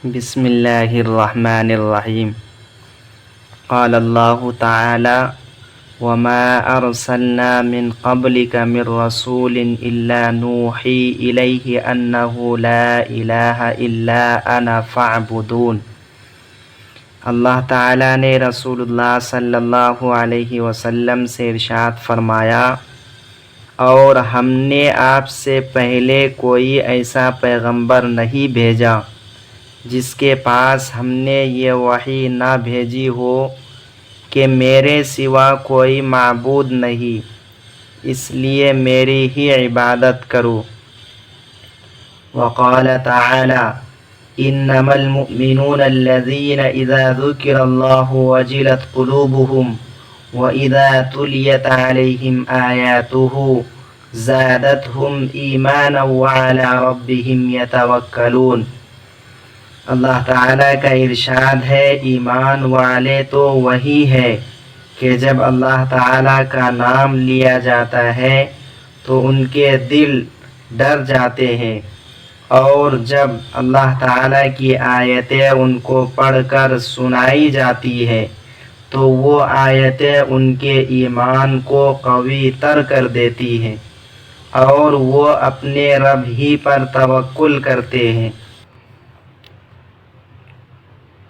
بسم اللہ الرحمن الرحیم قال اللہ تعالی وما ارسلنا من قبلك من رسول الا نوحی الیہ انہ لا الہ الا انا فاعبدون۔ اللہ تعالی نے رسول اللہ صلی اللہ علیہ وسلم سے ارشاد فرمایا، اور ہم نے آپ سے پہلے کوئی ایسا پیغمبر نہیں بھیجا جس کے پاس ہم نے یہ وحی نہ بھیجی ہو کہ میرے سوا کوئی معبود نہیں، اس لیے میری ہی عبادت کرو۔ وقال تعالی انما المؤمنون الذين اذا ذكر الله وجلت قلوبهم واذا تليت عليهم آياته زادتهم ایمانا وعلى ربهم يتوکلون۔ اللہ تعالیٰ کا ارشاد ہے، ایمان والے تو وہی ہے کہ جب اللہ تعالیٰ کا نام لیا جاتا ہے تو ان کے دل ڈر جاتے ہیں، اور جب اللہ تعالیٰ کی آیتیں ان کو پڑھ کر سنائی جاتی ہے تو وہ آیتیں ان کے ایمان کو قوی تر کر دیتی ہیں اور وہ اپنے رب ہی پر توکل کرتے ہیں۔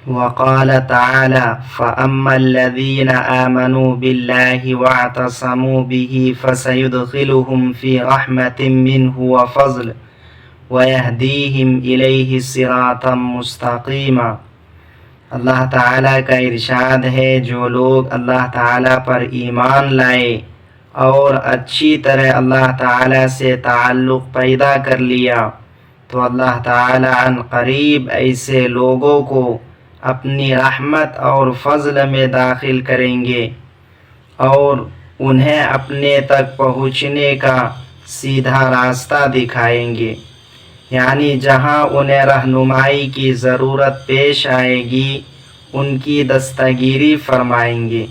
وقال تعالی فَأَمَّا الَّذِينَ آمَنُوا بِاللَّهِ وَاعْتَصَمُوا بِهِ فَسَيُدْخِلُهُمْ فِي رَحْمَةٍ مِّنْهُ وَفَضْلٍ وَيَهْدِيهِمْ إِلَيْهِ صِرَاطًا مُّسْتَقِيمًا۔ اللہ تعالیٰ کا ارشاد ہے، جو لوگ اللہ تعالیٰ پر ایمان لائے اور اچھی طرح اللہ تعالیٰ سے تعلق پیدا کر لیا تو اللہ تعالیٰ عن قریب ایسے لوگوں کو اپنی رحمت اور فضل میں داخل کریں گے اور انہیں اپنے تک پہنچنے کا سیدھا راستہ دکھائیں گے، یعنی جہاں انہیں رہنمائی کی ضرورت پیش آئے گی ان کی دستگیری فرمائیں گے۔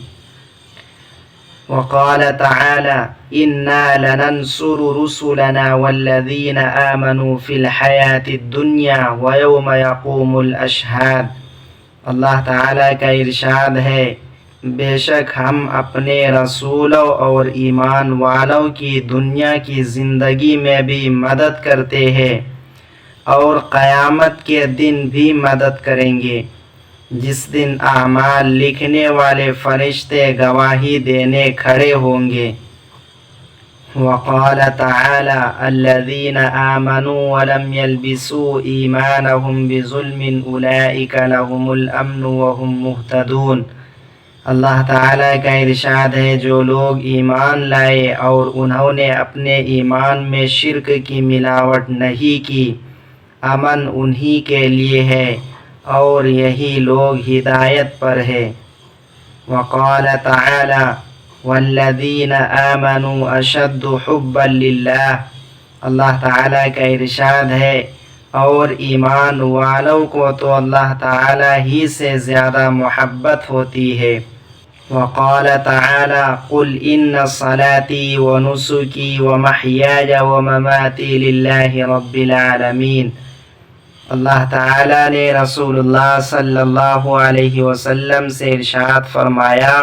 وقال تعالی انا لننصر رسلنا والذین آمنوا فی الحیاة الدنیا ویوم یقوم الاشہاد۔ اللہ تعالیٰ کا ارشاد ہے، بے شک ہم اپنے رسولوں اور ایمان والوں کی دنیا کی زندگی میں بھی مدد کرتے ہیں اور قیامت کے دن بھی مدد کریں گے جس دن اعمال لکھنے والے فرشتے گواہی دینے کھڑے ہوں گے۔ وقال تعالی الذین آمنوا ولم يلبسوا ایمانهم بظلم اولئک لهم الامن وهم مہتدون۔ اللہ تعالیٰ کا ارشاد ہے، جو لوگ ایمان لائے اور انہوں نے اپنے ایمان میں شرک کی ملاوٹ نہیں کی، امن انہی کے لیے ہے اور یہی لوگ ہدایت پر ہے۔ وقال تعالی والذین آمنوا اشد حبا للہ۔ اللہ تعالیٰ کا ارشاد ہے، اور ایمان والوں کو تو اللہ تعالیٰ ہی سے زیادہ محبت ہوتی ہے۔ وقال تعالی قل ان صلاتي ونسكي ومحياي ومماتي للہ رب العالمین۔ اللہ تعالیٰ نے رسول اللہ صلی اللہ علیہ وسلم سے ارشاد فرمایا،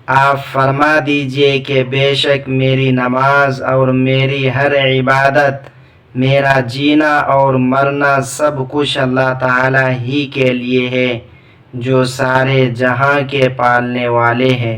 آپ فرما دیجئے کہ بے شک میری نماز اور میری ہر عبادت، میرا جینا اور مرنا سب کچھ اللہ تعالیٰ ہی کے لیے ہے جو سارے جہاں کے پالنے والے ہیں۔